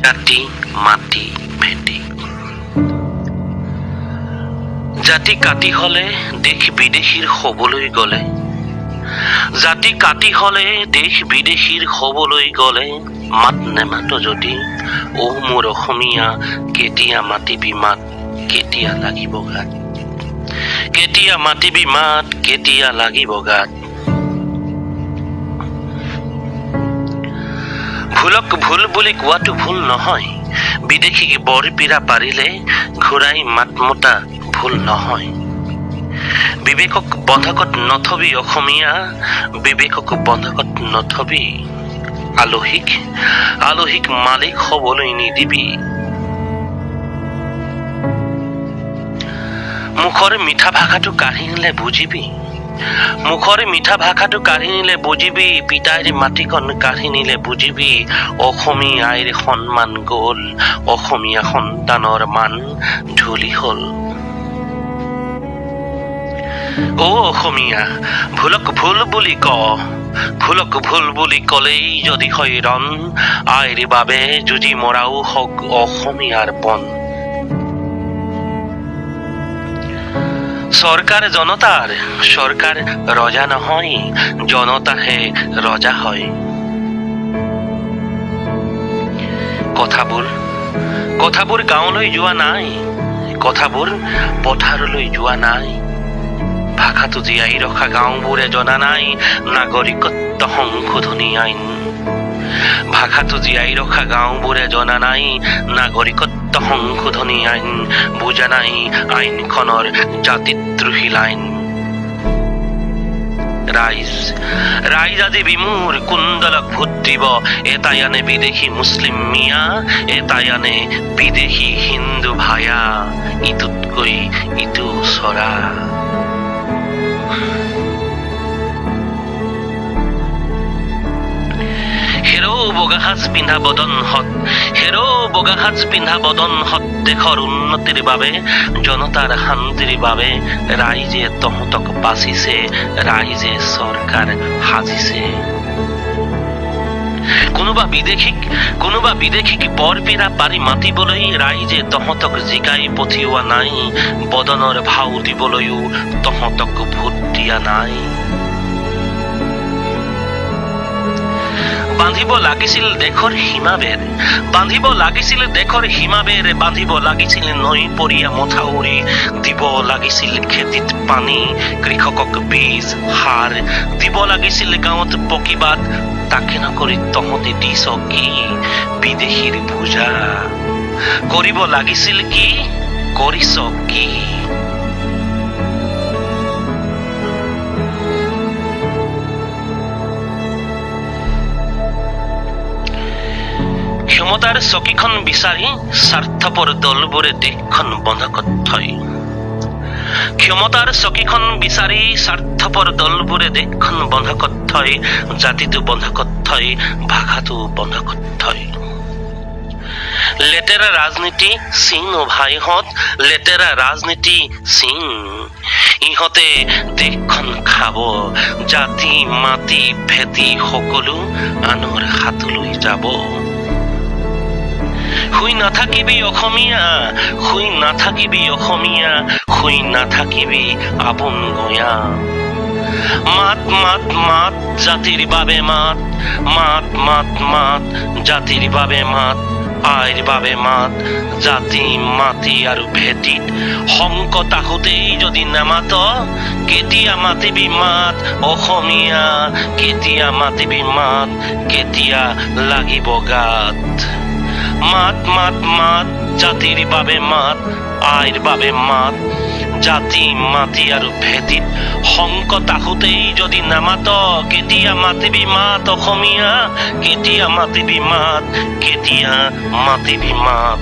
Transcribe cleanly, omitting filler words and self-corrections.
জাতি মাটি ভেটি জাতি কাটি হলে দেশ বিদেশীৰ হবলৈ গলে জাতি কাটি হলে দেশ বিদেশীৰ হবলৈ গলে মাত নেমাত যদি ও মোৰ অসমীয়া কেতিয়া মাতিবি মাত কেতিয়া লাগিব গাত কেতিয়া মাতিবি মাত কেতিয়া লাগিব গাত ভুলক ভুল বুলি কোৱাটো ভুল নহয় বিদেশী বৰপীৰা পাৰিলে ঘূৰাই মাত মতা ভুল নহয় বিবেকক বন্ধকত নথবি অসমীয়া বিবেকক বন্ধকত নথবি আলহীক মালিক হবলৈ নিদিবি মুখৰ মিঠা ভাষাটো কাঢ়ি নিলে বুজিবি মুখৰ মিঠা ভাষাটো কাঢ়ি নিলে বুজিবি পিতাইৰ মাটিকণ কাঢ়ি নিলে বুজিবি অসমীয়া আইৰ সন্মান গ'ল অসমীয়া সন্তানৰ মান ধূলি হ'ল ও অসমীয়া ভুলক ভুল বুলি ক ভুলক ভুল বুলি কলেই যদি হয় ৰণ আইৰ বাবে যুঁজি মৰাও হওক অসমীয়াৰ পণ সৰকাৰ জনতাৰ সৰকাৰ ৰজা নহয় জনতাহে ৰজা হয় কথাবোৰ গাঁৱলৈ যোৱা নাই কথাবোৰ পথাৰলৈ যোৱা নাই ভাষাটো জীয়াই ৰখা গাঁওবোৰে জনা নাই নাগৰিকত্ব সংশোধনী আইন ভাষাটো জীয়াই ৰখা গাঁওবোৰে জনা নাই নাগৰিকত্ব সংশোধনী আইন বুজা নাই আইনখনৰ জাতিদ্ৰোহী লাইন ৰাইজ আজি বিমূৰ কুণ্ডলক ভোট দিব এটাই আনে বিদেশী মুছলিম মিয়া এটাই আনে বিদেশী হিন্দু ভায়া ইটোতকৈ ইটো চৰা হেৰো বগা সাজ পিন্ধা বদন হত দেশৰ উন্নতিৰ বাবে জনতাৰ শান্তিৰ বাবে ৰাইজে তহঁতক বাচিছে ৰাইজে চৰকাৰ সাজিছে কোনোবা বিদেশীক বৰপীৰা পাৰি মাতিবলৈ ৰাইজে তহঁতক জিকাই পঠিওৱা নাই বদনৰ ভাও দিবলৈও তহঁতক ভোট দিয়া নাই বান্ধিব লাগিছিল দেশৰ সীমাবেৰ বান্ধিব লাগিছিল নৈ পৰিয়া মথাউৰি দিব লাগিছিল খেতিত পানী কৃষকক বীজ সাৰ দিব লাগিছিল গাঁৱত পকীবাট তাকে নকৰি তহঁতে দিছ কি বিদেশীৰ পূজা কৰিব লাগিছিল কি কৰিছ কি ক্ষমতাৰ চকীখন বিচাৰি স্বাৰ্থপৰ দলবোৰে দেশখন বন্ধকত থয় ক্ষমতাৰ চকীখন বিচাৰি স্বাৰ্থপৰ দলবোৰে দেশখন বন্ধকত থয় জাতিটো বন্ধকত থয় ভাষাটো বন্ধকত থয় লেতেৰা ৰাজনীতি সিং ও ভাইহঁত লেতেৰা ৰাজনীতি সিং ইহঁতে দেশখন খাব জাতি মাটি ভেটি সকলো আনৰ হাতলৈ যাব শুই নাথাকিবি অসমীয়া শুই নাথাকিবি আপোন গঞা মাত মাত মাত জাতিৰ বাবে মাত মাত মাত মাত জাতিৰ বাবে মাত আইৰ বাবে মাত জাতি মাটি আৰু ভেটিত সংকট আহোঁতেই যদি নামাত কেতিয়া মাতিবি মাত অসমীয়া কেতিয়া মাতিবি মাত কেতিয়া লাগিব গাত মাত মাত মাত জাতিৰ বাবে মাত আইৰ বাবে মাত জাতি মাটি আৰু ভেটিত সংকট আহোঁতেই যদি নামাত কেতিয়া মাতিবি মাত অসমীয়া কেতিয়া মাতিবি মাত কেতিয়া মাতিবি মাত